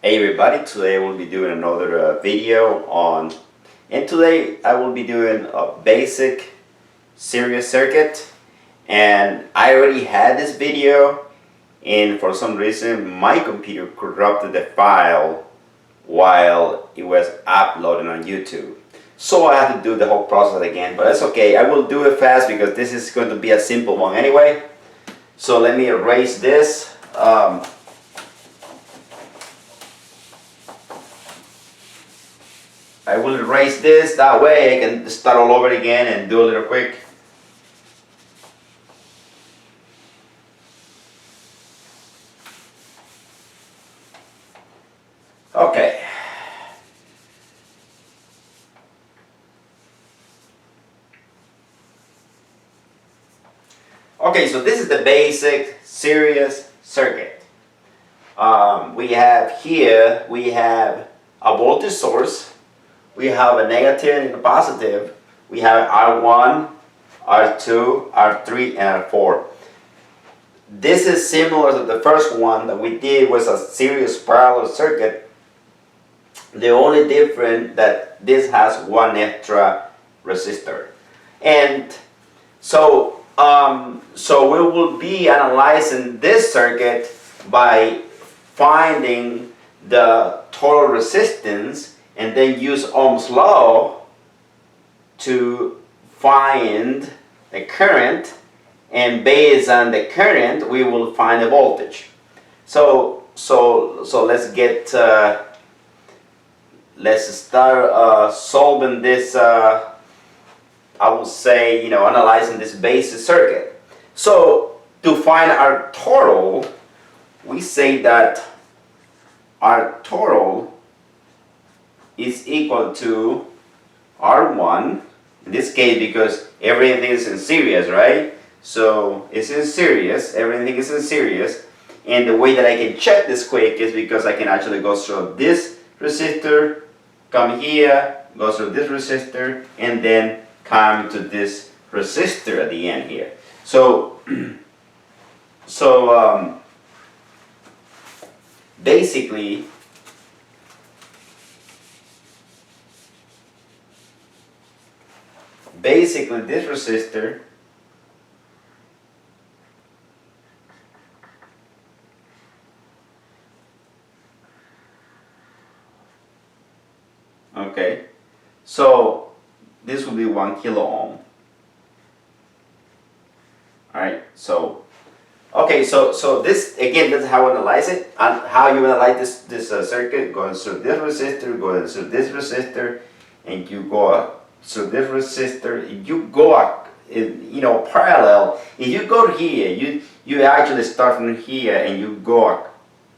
Hey everybody, today we'll be doing another video and today I will be doing a basic series circuit, and I already had this video and for some reason my computer corrupted the file while it was uploading on YouTube. So I have to do the whole process again, but that's okay. I will do it fast because this is going to be a simple one anyway. So let me erase this. I will erase this, that way I can start all over again and do a little quick. Okay. Okay, so this is the basic series circuit. We have a voltage source. We have a negative and a positive. We have R1, R2, R3, and R4. This is similar to the first one that we did, was a series parallel circuit. The only difference that this has one extra resistor. And so we will be analyzing this circuit by finding the total resistance and then use Ohm's law to find the current, and based on the current we will find the voltage. So let's start solving this. I would say, analyzing this basic circuit. So to find our total, we say that our total is equal to R1, in this case because everything is in series, right? So it's in series, everything is in series, and the way that I can check this quick is because I can actually go through this resistor, come here, go through this resistor, and then come to this resistor at the end here. So basically this resistor okay, so this will be 1 kilo ohm. Alright, so this again, that's how I analyze it. And how you analyze this circuit, going through this resistor, going through this resistor, and you go through this resistor, you go parallel. If you go here, you actually start from here and you go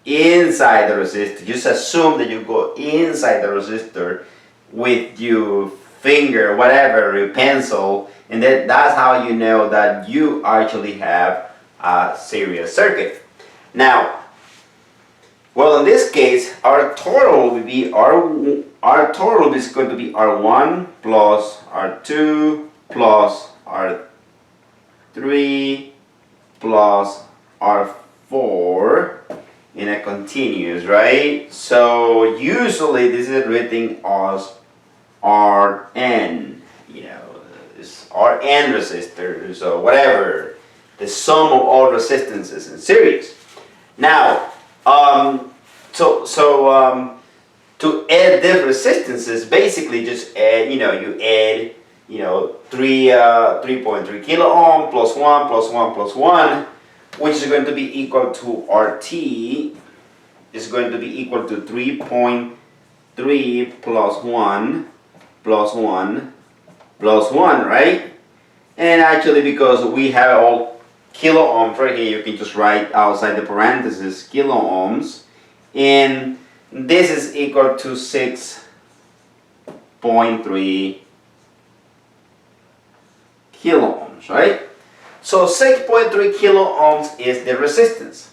inside the resistor. Just assume that you go inside the resistor with your finger, whatever, your pencil, and that's how you know that you actually have a series circuit. Now, well, in this case, our total will be our total is going to be R1 plus R2 plus R3 plus R4 in a continuous, right? So usually this is written as Rn, it's Rn resistors or whatever, the sum of all resistances in series. Now, to add the resistances, basically just add, you add, 3.3 kilo ohm plus 1 plus 1 plus 1, which is going to be equal to RT is going to be equal to 3.3 plus 1 plus 1 plus 1, right? And actually, because we have all kilo ohms right here, you can just write outside the parentheses kilo ohms, and this is equal to 6.3 kilo ohms, right? So 6.3 kilo ohms is the resistance.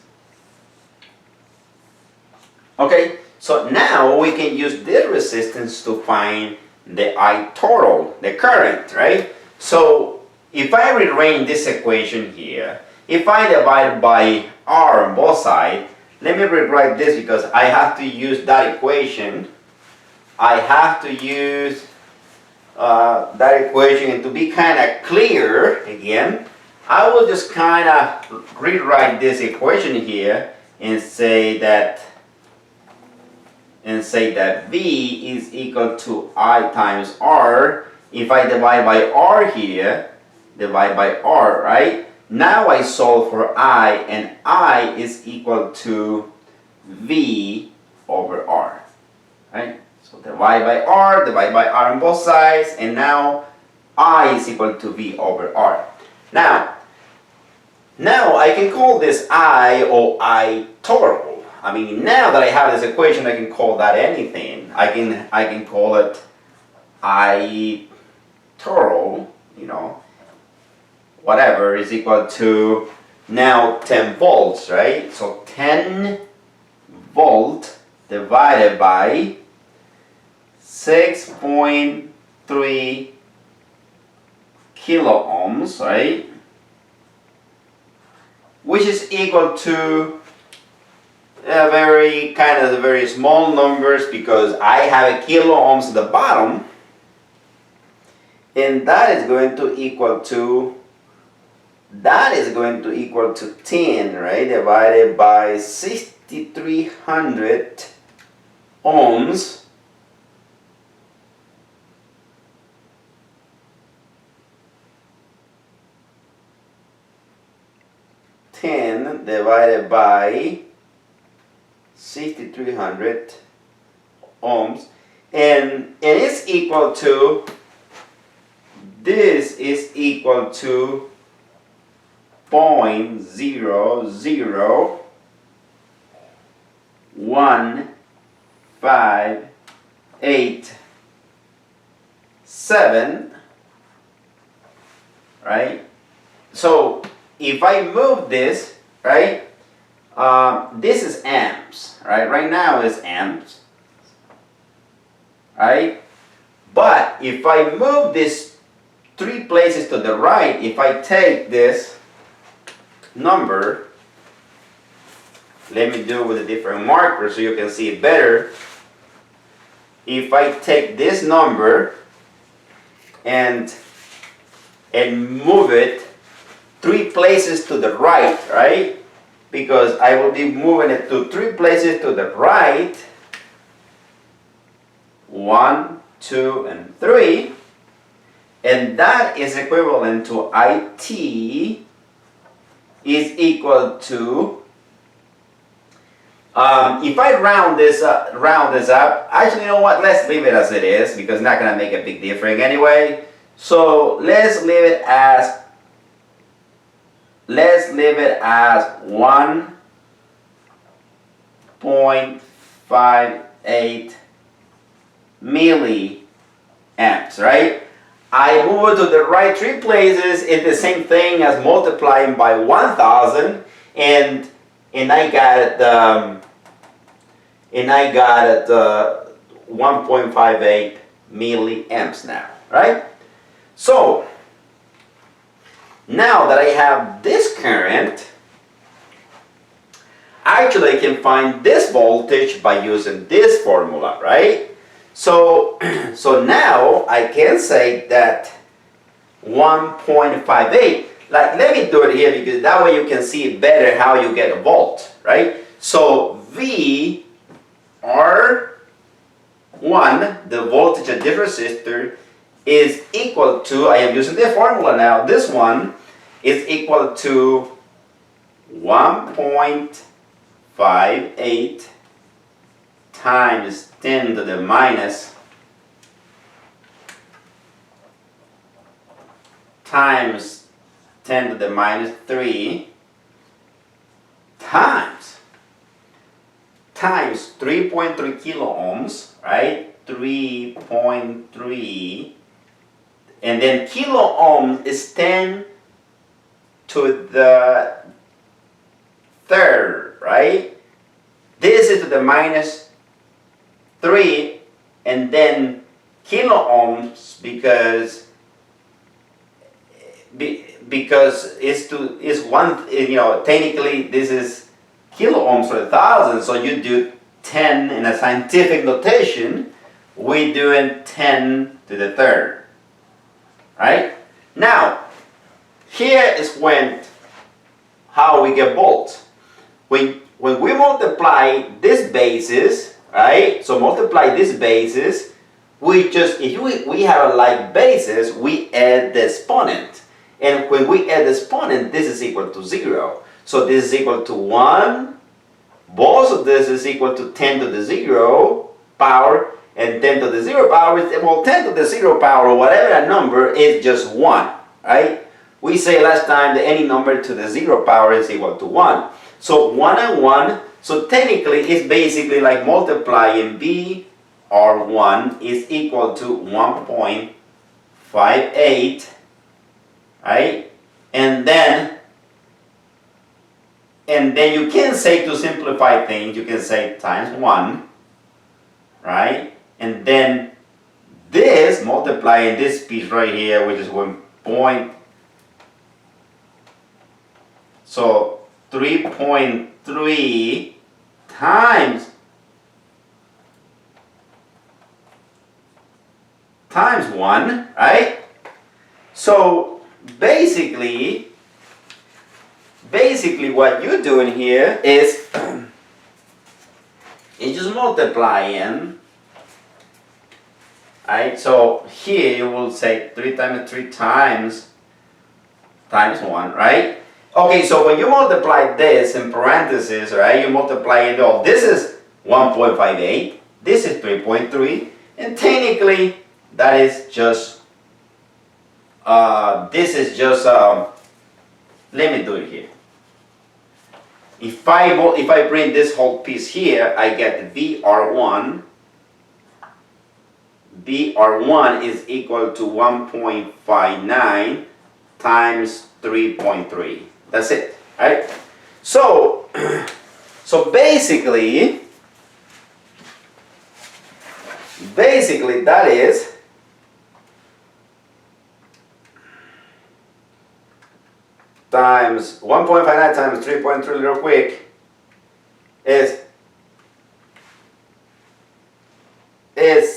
Okay, so now we can use this resistance to find the I total, the current, right? So if I rearrange this equation here, if I divide by R on both sides, let me rewrite this because I have to use that equation. I have to use that equation, and to be kind of clear again, I will just kind of rewrite this equation here and say that V is equal to I times R. If I divide by R here, divide by R, right? Now I solve for I, and I is equal to V over R, right? So divide by R on both sides, and now I is equal to V over R. Now I can call this I or I total. I mean, now that I have this equation, I can call that anything. I can call it I total, you know, whatever is equal to now 10 volts, right? So 10 volt divided by 6.3 kilo ohms, right? Which is equal to very small numbers because I have a kilo ohms at the bottom, and that is going to equal to 10, right? Divided by 6,300 ohms. Divided by 6,300 ohms, and it's equal to, this is equal to 0.00158,7, right? So if I move this, right, this is amps, right? Right now is amps, right? But if I move this 3 places to the right, if I take this number, let me do it with a different marker so you can see it better. If I take this number and move it 3 places to the right, right? Because I will be moving it to 3 places to the right. 1, 2, and 3. And that is equivalent to IT is equal to, if I round this up, actually, you know what? Let's leave it as it is because it's not going to make a big difference anyway. So let's leave it as 1.58 milliamps, right? I move it to the right 3 places. It's the same thing as multiplying by 1,000, and I got it. 1.58 milliamps now, right? So now that I have this current, actually I can find this voltage by using this formula, right? So now I can say that 1.58, like, let me do it here because that way you can see better how you get a volt, right? So V R1, the voltage of this resistor, is equal to, I am using the formula now, this one is equal to 1.58 times 10 to the minus times 10 to the minus 3 times 3.3 kilo ohms, right? 3.3, and then kilo ohm is 10 to the third, right? This is to the minus 3, and then kilo ohms because it's one, you know, technically this is kilo ohms per thousand, so you do 10 in a scientific notation, we doing 10 to the third, right? Now, here is how we get volts. When we multiply this basis, right? So multiply this basis, if we have a like basis, we add the exponent. And when we add the exponent, this is equal to 0. So this is equal to 1. Both of this is equal to 10 to the 0 power. And 10 to the 0 power is, well, 10 to the 0 power, or whatever that number is, just 1, right? We say last time that any number to the 0 power is equal to 1. So 1 and 1, so technically it's basically like multiplying BR1 is equal to 1.58, right? And then you can say, to simplify things, you can say times 1, right? And then this multiplying this piece right here, which is 1 point. So 3.3 times 1, right? So basically what you're doing here is it's just multiplying, right? So here you will say 3 times 3 times 1, right? Okay, so when you multiply this in parentheses, right, you multiply it all. This is 1.58, this is 3.3, and technically that is just, let me do it here. If I bring this whole piece here, I get BR1. BR1 is equal to 1.59 times 3.3. That's it, right? So basically that is times 1.59 times 3.3 real quick is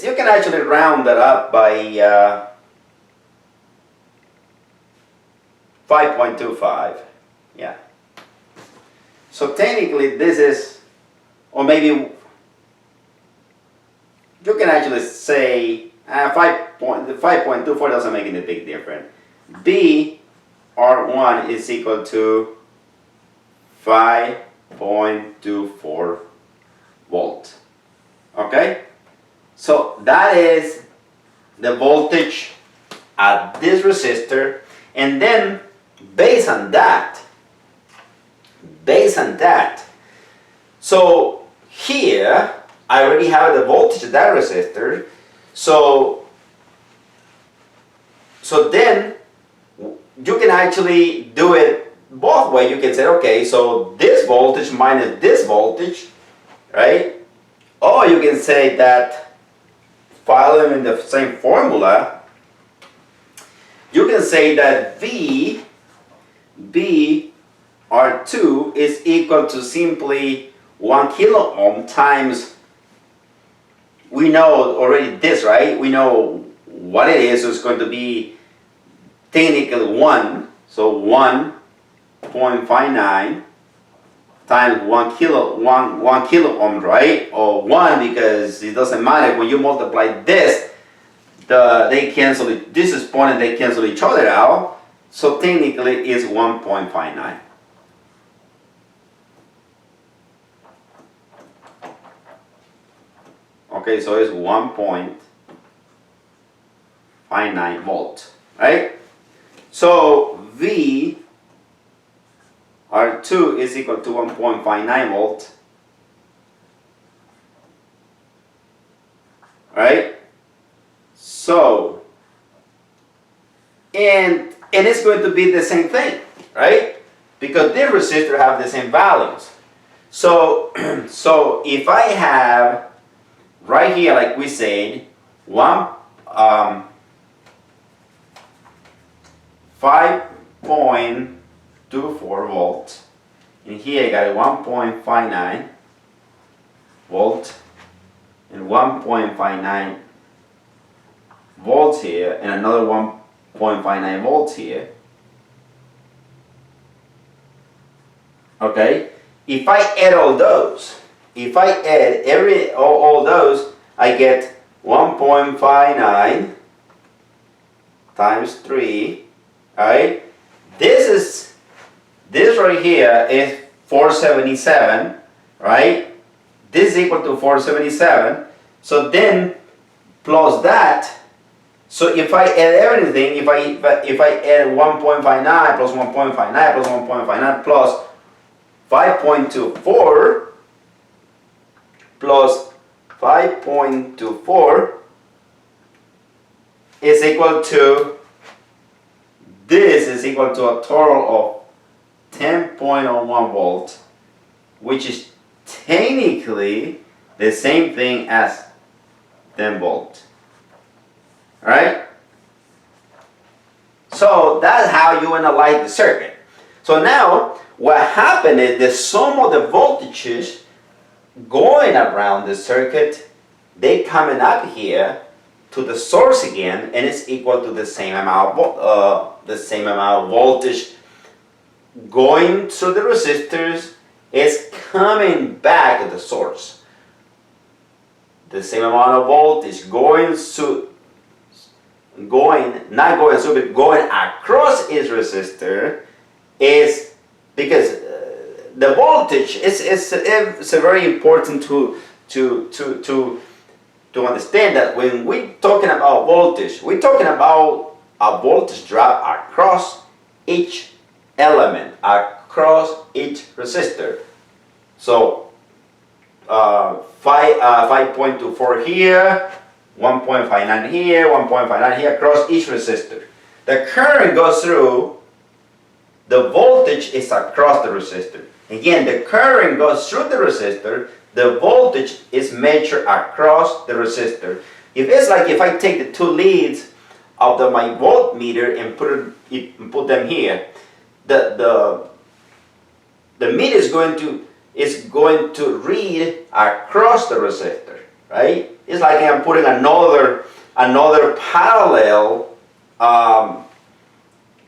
you can actually round that up by 5.25. Yeah. So technically this is, or maybe you can actually say 5.24 doesn't make any big difference. BR1 is equal to 5.24 volt. Okay? So that is the voltage at this resistor, and then based on that, so here I already have the voltage of that resistor, so then you can actually do it both ways. You can say, okay, so this voltage minus this voltage, right? Or you can say that, following the same formula, you can say that BR2 is equal to simply 1 kilo ohm times, we know already this, right? We know what it is, so it's going to be technically 1, so 1.59 times 1 kilo ohm, right? Or 1, because it doesn't matter when you multiply this, they cancel it. This exponent, they cancel each other out. So technically it's 1.59. Okay, so it's 1.59 volts, right? So VR2 is equal to 1.59 volts, right? So, and it's going to be the same thing, right? Because this resistor have the same values. So, so if I have right here, like we said, 5.24 volts, and here I got a 1.59 volt and 1.59 volts here and another 1.59 volts here. Okay, if I add all those, if I add all those, I get 1.59 times 3. Alright, this right here is 477, right? This is equal to 477. So then plus that, so if I add everything, if I add 1.59 plus 1.59 plus 1.59 plus 5.24 plus 5.24 is equal to, this is equal to a total of 10.01 volts, which is technically the same thing as 10 volts. Alright? So that's how you analyze the circuit. So now what happened is the sum of the voltages going around the circuit, they coming up here to the source again, and it's equal to the same amount of voltage going through the resistors is coming back to the source. The same amount of voltage going across its resistor is, because the voltage is very important to understand that when we're talking about voltage, we're talking about a voltage drop across each element, across each resistor. So 5.24 here, 1.59 here, 1.59 here, across each resistor. The current goes through, the voltage is across the resistor. Again, the current goes through the resistor, the voltage is measured across the resistor. If it's like if I take the two leads of my voltmeter and put them here, the meter is going to read across the resistor, right? It's like I'm putting another parallel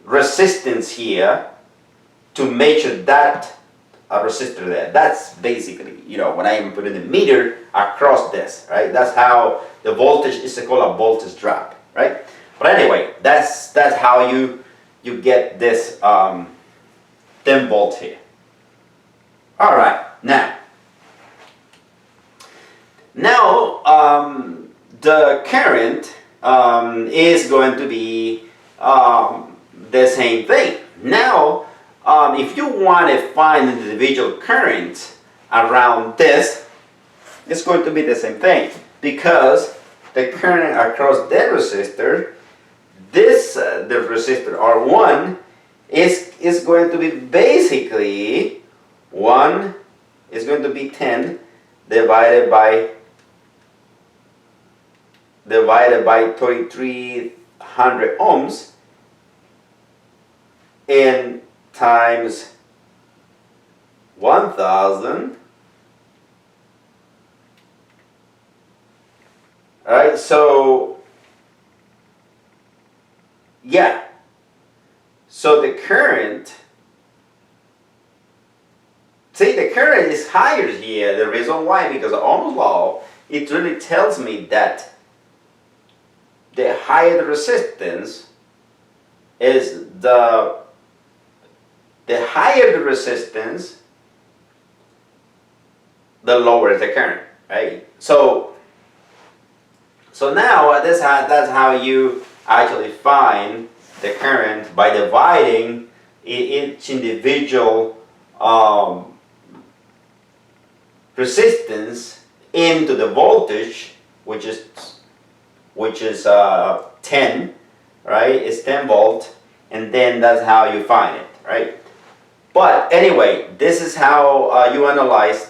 resistance here to measure that resistor there. That's basically, when I am putting the meter across this, right? That's how the voltage is called a voltage drop, right? But anyway, that's how you get this 10 volts here. All right, now the current is going to be the same thing. Now, if you want to find the individual current around this, it's going to be the same thing, because the current across that resistor, the resistor R1 is going to be basically 1 is going to be 10 divided by 3300 ohms and times 1000. Alright, so yeah, so the current, the current is higher here. The reason why, because of Ohm's law, it really tells me that the higher the resistance is, the higher the resistance, the lower the current, right? So now that's how you actually find the current, by dividing each individual resistance into the voltage, which is 10, right? It's 10 volt, and then that's how you find it, right? But anyway, this is how you analyze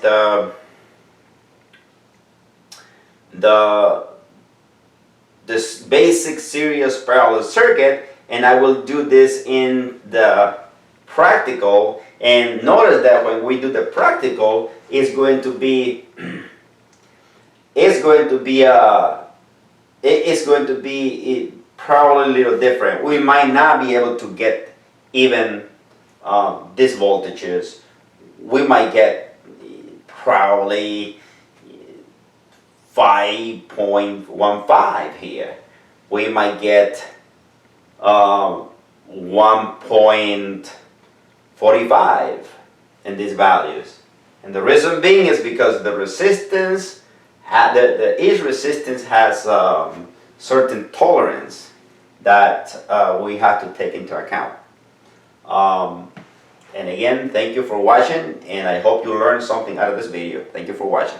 this basic series parallel circuit, and I will do this in the practical And notice that when we do the practical, it's going to be it's going to be probably a little different. We might not be able to get even these voltages. We might get probably 5.15 here. We might get 1.45 in these values. And the reason being is because the resistance, each resistance has certain tolerance that we have to take into account. And again, thank you for watching, and I hope you learned something out of this video. Thank you for watching.